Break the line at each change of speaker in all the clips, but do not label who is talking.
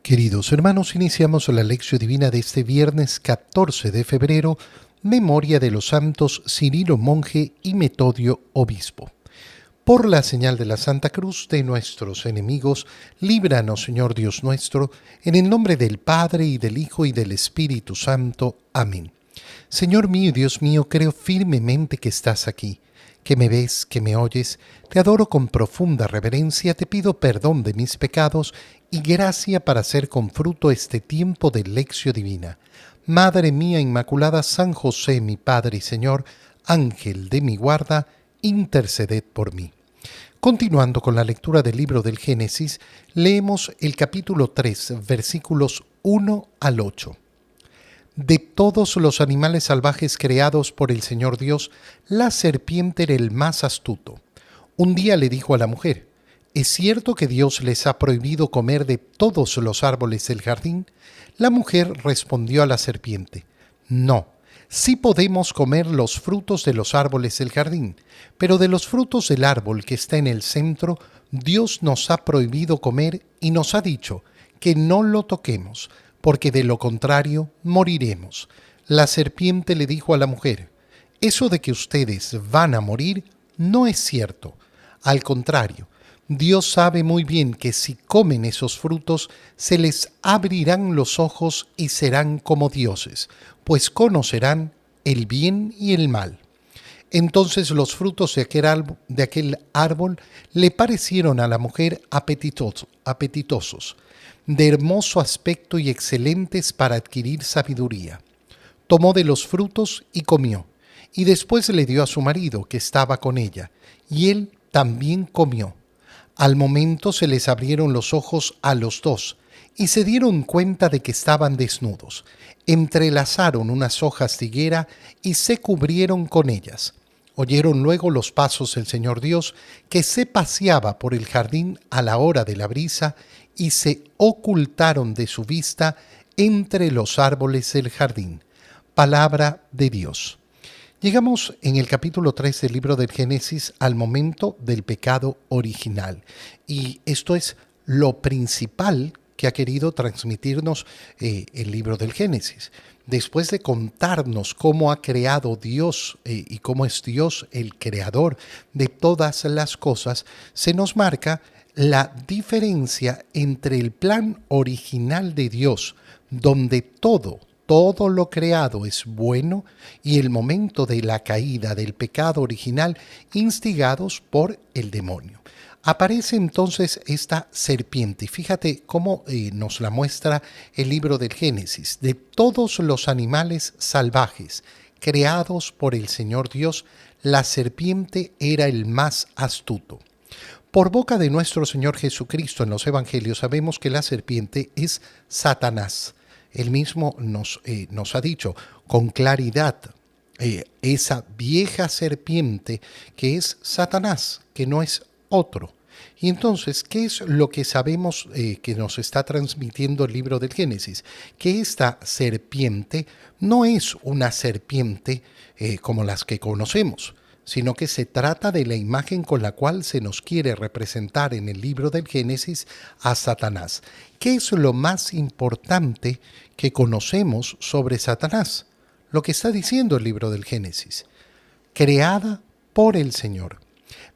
Queridos hermanos, iniciamos la lección divina de este viernes 14 de febrero, memoria de los santos Cirilo monje y Metodio obispo. Por la señal de la Santa Cruz de nuestros enemigos, líbranos, Señor Dios nuestro, en el nombre del Padre, y del Hijo, y del Espíritu Santo. Amén. Señor mío y Dios mío, creo firmemente que estás aquí, que me ves, que me oyes. Te adoro con profunda reverencia, te pido perdón de mis pecados y gracia para hacer con fruto este tiempo de lección divina. Madre mía Inmaculada, San José, mi Padre y Señor, Ángel de mi guarda, interceded por mí. Continuando con la lectura del libro del Génesis, leemos el capítulo 3, versículos 1 al 8. De todos los animales salvajes creados por el Señor Dios, la serpiente era el más astuto. Un día le dijo a la mujer: ¿es cierto que Dios les ha prohibido comer de todos los árboles del jardín? La mujer respondió a la serpiente: no, sí podemos comer los frutos de los árboles del jardín, pero de los frutos del árbol que está en el centro, Dios nos ha prohibido comer y nos ha dicho que no lo toquemos, porque de lo contrario moriremos. La serpiente le dijo a la mujer: eso de que ustedes van a morir no es cierto. Al contrario, Dios sabe muy bien que si comen esos frutos, se les abrirán los ojos y serán como dioses, pues conocerán el bien y el mal. Entonces los frutos de aquel árbol le parecieron a la mujer apetitosos, de hermoso aspecto y excelentes para adquirir sabiduría. Tomó de los frutos y comió, y después le dio a su marido, que estaba con ella, y él también comió. Al momento se les abrieron los ojos a los dos, y se dieron cuenta de que estaban desnudos. Entrelazaron unas hojas de higuera y se cubrieron con ellas. Oyeron luego los pasos del Señor Dios, que se paseaba por el jardín a la hora de la brisa, y se ocultaron de su vista entre los árboles del jardín. Palabra de Dios. Llegamos en el capítulo 3 del libro del Génesis al momento del pecado original. Y esto es lo principal que ha querido transmitirnos el libro del Génesis. Después de contarnos cómo ha creado Dios y cómo es Dios el creador de todas las cosas, se nos marca la diferencia entre el plan original de Dios, donde todo lo creado es bueno, y el momento de la caída del pecado original instigados por el demonio. Aparece entonces esta serpiente. Fíjate cómo nos la muestra el libro del Génesis. De todos los animales salvajes creados por el Señor Dios, la serpiente era el más astuto. Por boca de nuestro Señor Jesucristo en los Evangelios sabemos que la serpiente es Satanás. Él mismo nos ha dicho con claridad, esa vieja serpiente que es Satanás, que no es otro. Y entonces, ¿qué es lo que sabemos que nos está transmitiendo el libro del Génesis? Que esta serpiente no es una serpiente como las que conocemos, sino que se trata de la imagen con la cual se nos quiere representar en el libro del Génesis a Satanás. ¿Qué es lo más importante que conocemos sobre Satanás? Lo que está diciendo el libro del Génesis: creada por el Señor.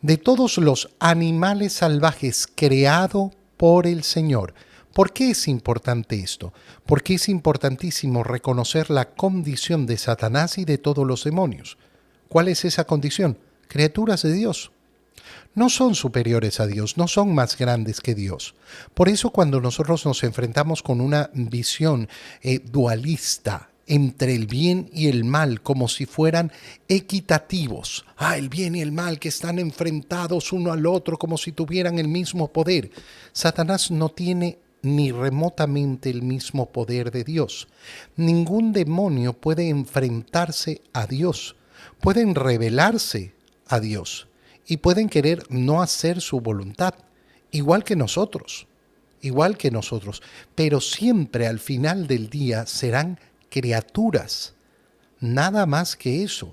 De todos los animales salvajes, creado por el Señor. ¿Por qué es importante esto? Porque es importantísimo reconocer la condición de Satanás y de todos los demonios. ¿Cuál es esa condición? Criaturas de Dios. No son superiores a Dios, no son más grandes que Dios. Por eso cuando nosotros nos enfrentamos con una visión dualista entre el bien y el mal, como si fueran equitativos, el bien y el mal que están enfrentados uno al otro como si tuvieran el mismo poder. Satanás no tiene ni remotamente el mismo poder de Dios. Ningún demonio puede enfrentarse a Dios. Pueden rebelarse a Dios y pueden querer no hacer su voluntad, igual que nosotros, pero siempre al final del día serán criaturas, nada más que eso.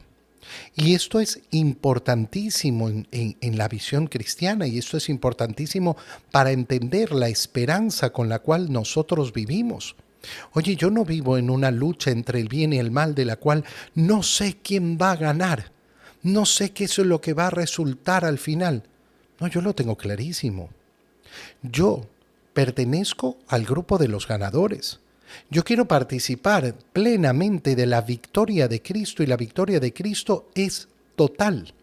Y esto es importantísimo en la visión cristiana, y esto es importantísimo para entender la esperanza con la cual nosotros vivimos. Oye, yo no vivo en una lucha entre el bien y el mal de la cual no sé quién va a ganar, no sé qué es lo que va a resultar al final. No, yo lo tengo clarísimo. Yo pertenezco al grupo de los ganadores. Yo quiero participar plenamente de la victoria de Cristo, y la victoria de Cristo es total.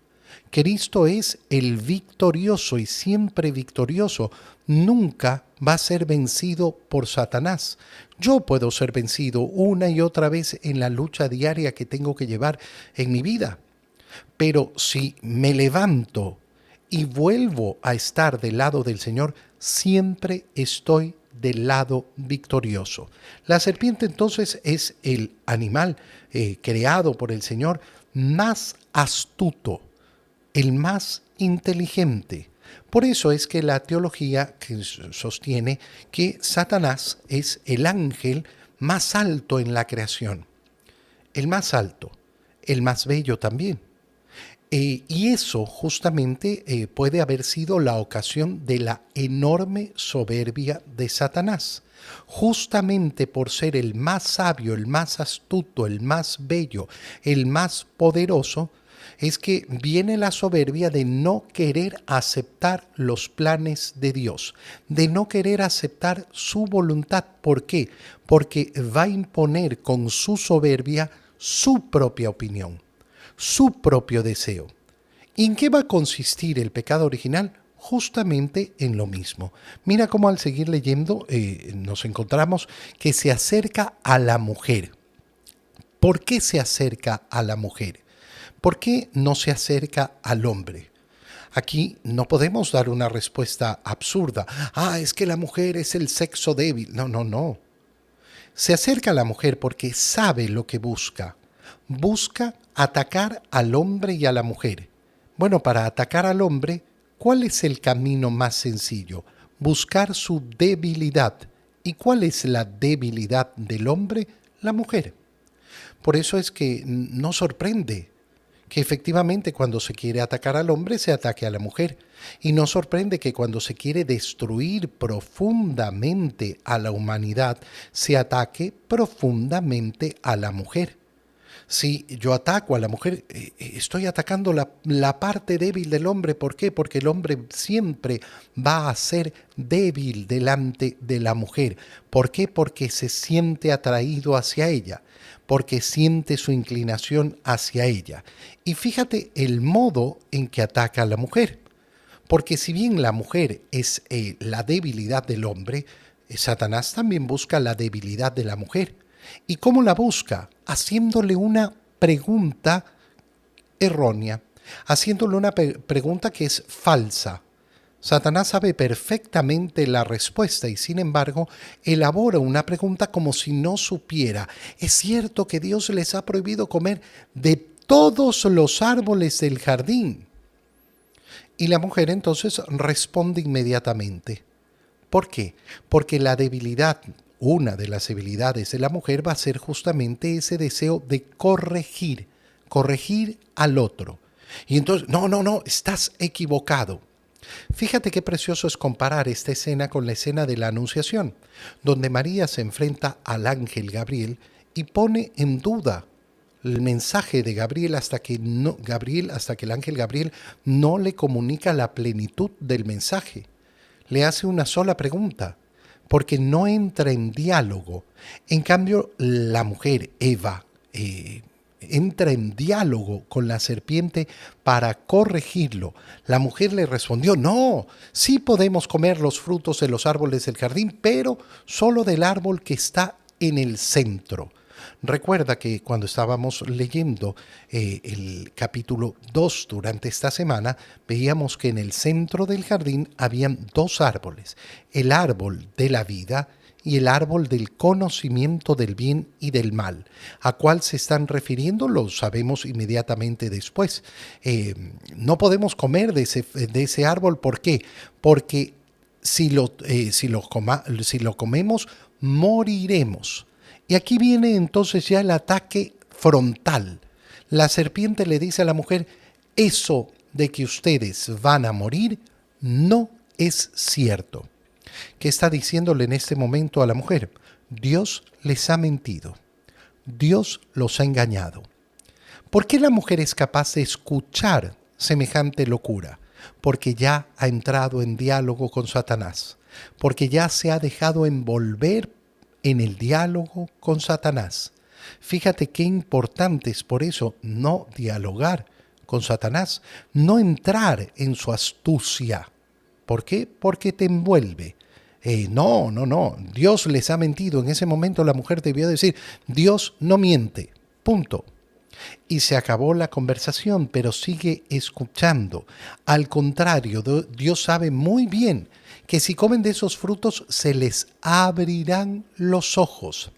Cristo es el victorioso y siempre victorioso. Nunca va a ser vencido por Satanás. Yo puedo ser vencido una y otra vez en la lucha diaria que tengo que llevar en mi vida. Pero si me levanto y vuelvo a estar del lado del Señor, siempre estoy del lado victorioso. La serpiente entonces es el animal creado por el Señor más astuto, el más inteligente. Por eso es que la teología que sostiene que Satanás es el ángel más alto en la creación, el más alto, el más bello también. Y eso justamente puede haber sido la ocasión de la enorme soberbia de Satanás. Justamente por ser el más sabio, el más astuto, el más bello, el más poderoso, es que viene la soberbia de no querer aceptar los planes de Dios, de no querer aceptar su voluntad. ¿Por qué? Porque va a imponer con su soberbia su propia opinión, su propio deseo. ¿Y en qué va a consistir el pecado original? Justamente en lo mismo. Mira cómo al seguir leyendo nos encontramos que se acerca a la mujer. ¿Por qué se acerca a la mujer? ¿Por qué no se acerca al hombre? Aquí no podemos dar una respuesta absurda. Es que la mujer es el sexo débil. No, no, no. Se acerca a la mujer porque sabe lo que busca. Busca atacar al hombre y a la mujer. Bueno, para atacar al hombre, ¿cuál es el camino más sencillo? Buscar su debilidad. ¿Y cuál es la debilidad del hombre? La mujer. Por eso es que no sorprende que efectivamente cuando se quiere atacar al hombre se ataque a la mujer. Y no sorprende que cuando se quiere destruir profundamente a la humanidad se ataque profundamente a la mujer. Si yo ataco a la mujer, estoy atacando la parte débil del hombre. ¿Por qué? Porque el hombre siempre va a ser débil delante de la mujer. ¿Por qué? Porque se siente atraído hacia ella, porque siente su inclinación hacia ella. Y fíjate el modo en que ataca a la mujer. Porque si bien la mujer es la debilidad del hombre, Satanás también busca la debilidad de la mujer. ¿Y cómo la busca? Haciéndole una pregunta errónea, haciéndole una pregunta que es falsa. Satanás sabe perfectamente la respuesta y sin embargo elabora una pregunta como si no supiera. ¿Es cierto que Dios les ha prohibido comer de todos los árboles del jardín? Y la mujer entonces responde inmediatamente. ¿Por qué? Porque la debilidad, una de las debilidades de la mujer va a ser justamente ese deseo de corregir al otro. Y entonces, no, estás equivocado. Fíjate qué precioso es comparar esta escena con la escena de la Anunciación, donde María se enfrenta al ángel Gabriel y pone en duda el mensaje de Gabriel hasta que el ángel Gabriel no le comunica la plenitud del mensaje. Le hace una sola pregunta, porque no entra en diálogo. En cambio, la mujer, Eva, entra en diálogo con la serpiente para corregirlo. La mujer le respondió, no, sí podemos comer los frutos de los árboles del jardín, pero solo del árbol que está en el centro. Recuerda que cuando estábamos leyendo el capítulo 2 durante esta semana, veíamos que en el centro del jardín habían dos árboles, el árbol de la vida y el árbol del conocimiento del bien y del mal. ¿A cuál se están refiriendo? Lo sabemos inmediatamente después. No podemos comer de ese árbol, ¿por qué? Porque si lo comemos, moriremos. Y aquí viene entonces ya el ataque frontal, La serpiente le dice a la mujer, eso de que ustedes van a morir no es cierto. ¿Qué está diciéndole en este momento a la mujer? Dios les ha mentido. Dios los ha engañado. ¿Por qué la mujer es capaz de escuchar semejante locura? Porque ya ha entrado en diálogo con Satanás. Porque ya se ha dejado envolver en el diálogo con Satanás. Fíjate qué importante es por eso no dialogar con Satanás, no entrar en su astucia. ¿Por qué? Porque te envuelve. No, Dios les ha mentido. En ese momento la mujer debió decir, Dios no miente, punto. Y se acabó la conversación, pero sigue escuchando. Al contrario, Dios sabe muy bien que si comen de esos frutos se les abrirán los ojos.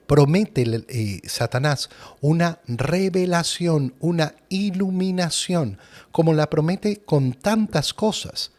Promete Satanás una revelación, una iluminación, como la promete con tantas cosas.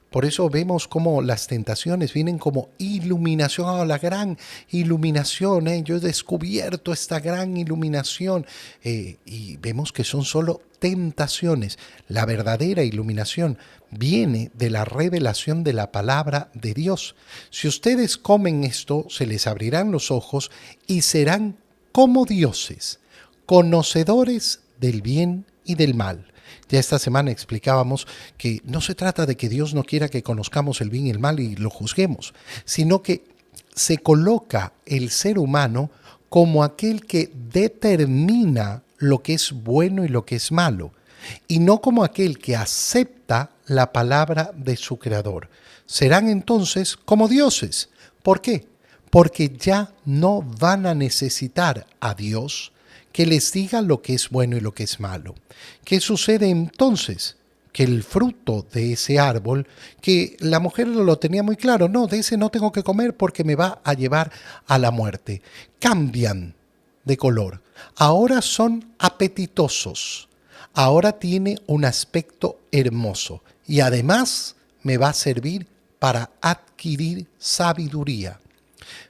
Por eso vemos cómo las tentaciones vienen como iluminación, la gran iluminación, yo he descubierto esta gran iluminación, y vemos que son solo tentaciones. La verdadera iluminación viene de la revelación de la palabra de Dios. Si ustedes comen esto, se les abrirán los ojos y serán como dioses, conocedores del bien y del mal. Ya esta semana explicábamos que no se trata de que Dios no quiera que conozcamos el bien y el mal y lo juzguemos, sino que se coloca el ser humano como aquel que determina lo que es bueno y lo que es malo, y no como aquel que acepta la palabra de su Creador. Serán entonces como dioses. ¿Por qué? Porque ya no van a necesitar a Dios que les diga lo que es bueno y lo que es malo. ¿Qué sucede entonces? Que el fruto de ese árbol, que la mujer lo tenía muy claro, no, de ese no tengo que comer porque me va a llevar a la muerte. Cambian de color. Ahora son apetitosos. Ahora tiene un aspecto hermoso y además me va a servir para adquirir sabiduría.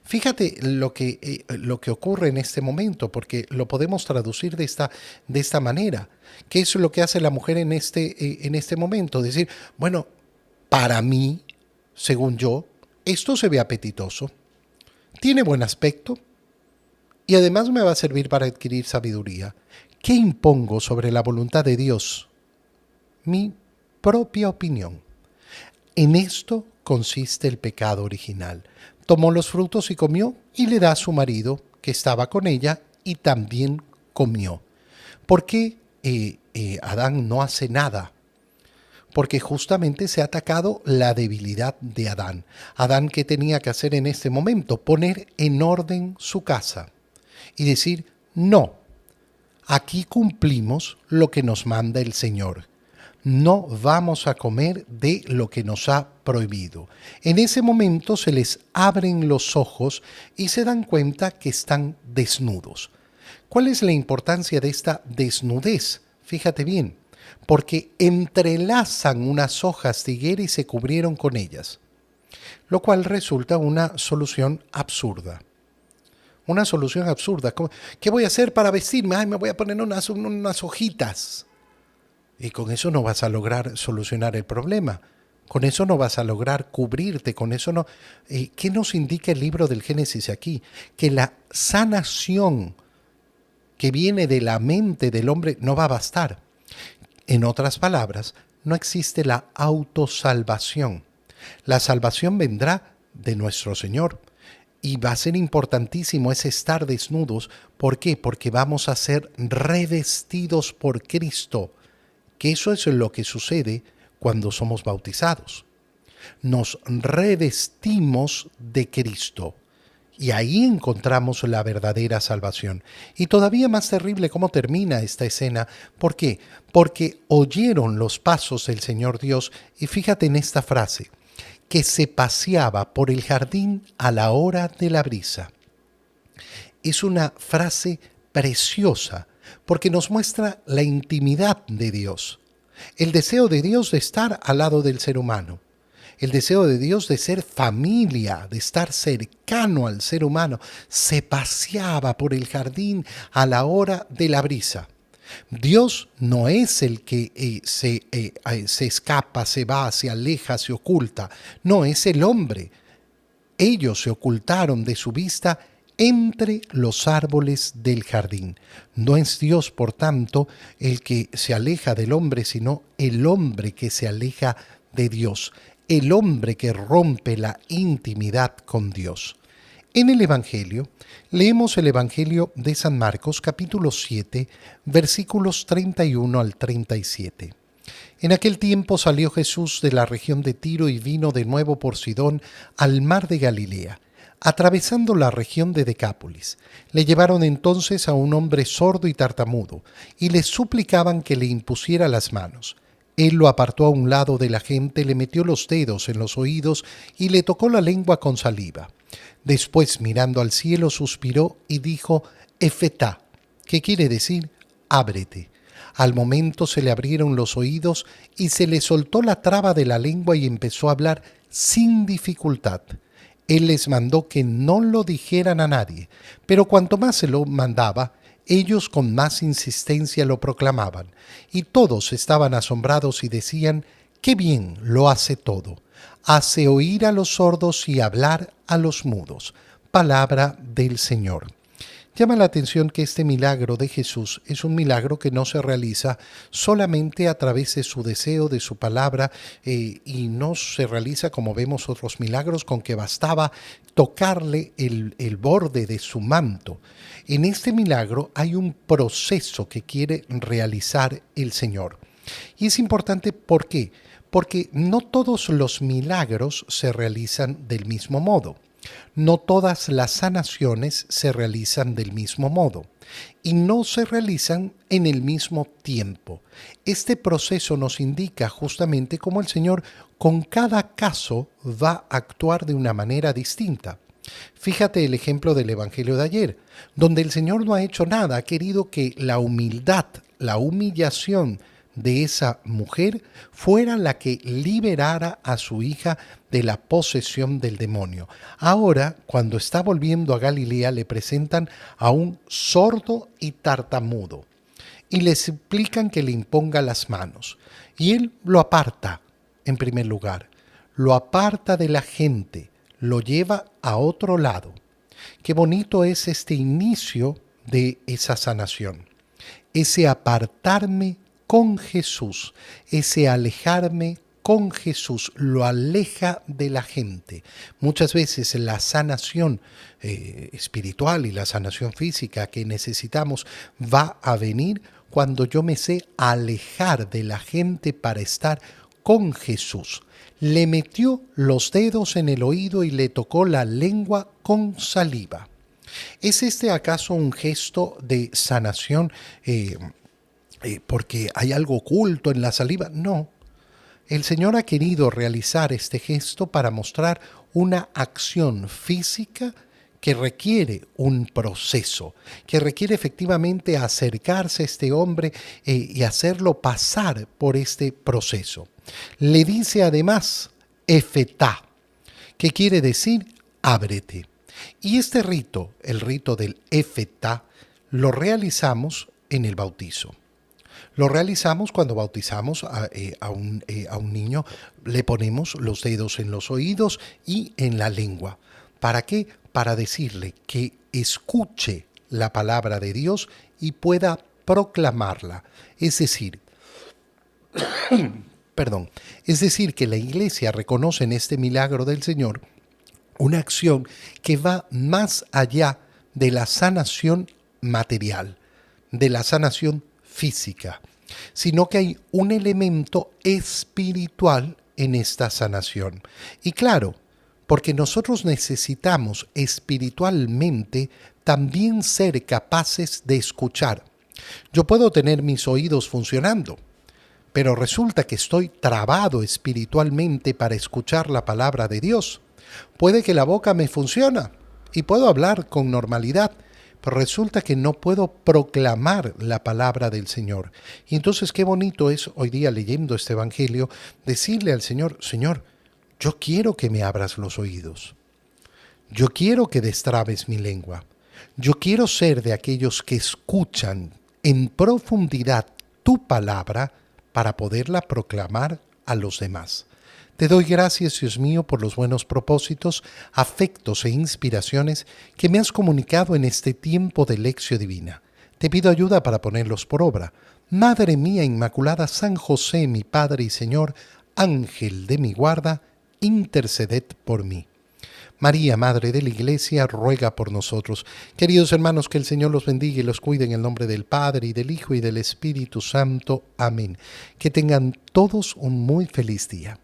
Fíjate lo que ocurre en este momento, porque lo podemos traducir de esta manera. ¿Qué es lo que hace la mujer en este momento? Decir, bueno, para mí, según yo, esto se ve apetitoso, tiene buen aspecto y además me va a servir para adquirir sabiduría. ¿Qué impongo sobre la voluntad de Dios? Mi propia opinión. En esto consiste el pecado original. Tomó los frutos y comió, y le da a su marido, que estaba con ella, y también comió. ¿Por qué Adán no hace nada? Porque justamente se ha atacado la debilidad de Adán. Adán, ¿qué tenía que hacer en este momento? Poner en orden su casa y decir, no, aquí cumplimos lo que nos manda el Señor. No vamos a comer de lo que nos ha prohibido. En ese momento se les abren los ojos y se dan cuenta que están desnudos. ¿Cuál es la importancia de esta desnudez? Fíjate bien, porque entrelazan unas hojas de higuera y se cubrieron con ellas, lo cual resulta una solución absurda. Una solución absurda. ¿Qué voy a hacer para vestirme? Ay, me voy a poner unas hojitas. Y con eso no vas a lograr solucionar el problema. Con eso no vas a lograr cubrirte, con eso no. ¿Qué nos indica el libro del Génesis aquí? Que la sanación que viene de la mente del hombre no va a bastar. En otras palabras, no existe la autosalvación. La salvación vendrá de nuestro Señor. Y va a ser importantísimo ese estar desnudos. ¿Por qué? Porque vamos a ser revestidos por Cristo. Que eso es lo que sucede cuando somos bautizados. Nos revestimos de Cristo y ahí encontramos la verdadera salvación. Y todavía más terrible cómo termina esta escena. ¿Por qué? Porque oyeron los pasos del Señor Dios y fíjate en esta frase, que se paseaba por el jardín a la hora de la brisa. Es una frase preciosa porque nos muestra la intimidad de Dios, el deseo de Dios de estar al lado del ser humano. el deseo de Dios de ser familia, de estar cercano al ser humano. Se paseaba por el jardín a la hora de la brisa. Dios no es el que se escapa, se va, se aleja, se oculta. No, es el hombre. Ellos se ocultaron de su vista entre los árboles del jardín. No es Dios, por tanto, el que se aleja del hombre, sino el hombre que se aleja de Dios, el hombre que rompe la intimidad con Dios. En el Evangelio, leemos el Evangelio de San Marcos, capítulo 7, versículos 31 al 37. En aquel tiempo salió Jesús de la región de Tiro y vino de nuevo por Sidón al mar de Galilea, atravesando la región de Decápolis. Le llevaron entonces a un hombre sordo y tartamudo, y le suplicaban que le impusiera las manos. Él lo apartó a un lado de la gente, le metió los dedos en los oídos y le tocó la lengua con saliva. Después, mirando al cielo, suspiró y dijo, Efetá, que quiere decir, ábrete. Al momento se le abrieron los oídos y se le soltó la traba de la lengua y empezó a hablar sin dificultad. Él les mandó que no lo dijeran a nadie, pero cuanto más se lo mandaba, ellos con más insistencia lo proclamaban, y todos estaban asombrados y decían, ¡qué bien lo hace todo! Hace oír a los sordos y hablar a los mudos. Palabra del Señor. Llama la atención que este milagro de Jesús es un milagro que no se realiza solamente a través de su deseo, de su palabra, y no se realiza como vemos otros milagros con que bastaba tocarle el borde de su manto. En este milagro hay un proceso que quiere realizar el Señor. Y es importante, ¿por qué? Porque no todos los milagros se realizan del mismo modo. No todas las sanaciones se realizan del mismo modo y no se realizan en el mismo tiempo. Este proceso nos indica justamente cómo el Señor con cada caso va a actuar de una manera distinta. Fíjate el ejemplo del Evangelio de ayer, donde el Señor no ha hecho nada, ha querido que la humildad, la humillación de esa mujer fuera la que liberara a su hija de la posesión del demonio. Ahora, cuando está volviendo a Galilea, le presentan a un sordo y tartamudo y le suplican que le imponga las manos. Y él lo aparta, en primer lugar, lo aparta de la gente, lo lleva a otro lado. Qué bonito es este inicio de esa sanación, ese apartarme con Jesús, ese alejarme con Jesús, lo aleja de la gente. Muchas veces la sanación espiritual y la sanación física que necesitamos va a venir cuando yo me sé alejar de la gente para estar con Jesús. Le metió los dedos en el oído y le tocó la lengua con saliva. ¿Es este acaso un gesto de sanación porque hay algo oculto en la saliva? No. El Señor ha querido realizar este gesto para mostrar una acción física que requiere un proceso, que requiere efectivamente acercarse a este hombre y hacerlo pasar por este proceso. Le dice además, Efetá, que quiere decir, ábrete. Y este rito, el rito del Efetá, lo realizamos en el bautizo. Lo realizamos cuando bautizamos a un niño, le ponemos los dedos en los oídos y en la lengua. ¿Para qué? Para decirle que escuche la palabra de Dios y pueda proclamarla. Es decir, es decir, que la Iglesia reconoce en este milagro del Señor una acción que va más allá de la sanación material, de la sanación física, sino que hay un elemento espiritual en esta sanación. Y claro, porque nosotros necesitamos espiritualmente también ser capaces de escuchar. Yo puedo tener mis oídos funcionando, pero resulta que estoy trabado espiritualmente para escuchar la palabra de Dios. Puede que la boca me funcione y puedo hablar con normalidad, pero resulta que no puedo proclamar la palabra del Señor. Y entonces qué bonito es hoy día leyendo este Evangelio, decirle al Señor, Señor, Yo quiero que me abras los oídos. Yo quiero que destrabes mi lengua. Yo quiero ser de aquellos que escuchan en profundidad tu palabra para poderla proclamar a los demás. Te doy gracias, Dios mío, por los buenos propósitos, afectos e inspiraciones que me has comunicado en este tiempo de lección divina. Te pido ayuda para ponerlos por obra. Madre mía Inmaculada, San José, mi Padre y Señor, Ángel de mi guarda, interceded por mí. María, Madre de la Iglesia, ruega por nosotros. Queridos hermanos, que el Señor los bendiga y los cuide en el nombre del Padre, y del Hijo, y del Espíritu Santo. Amén. Que tengan todos un muy feliz día.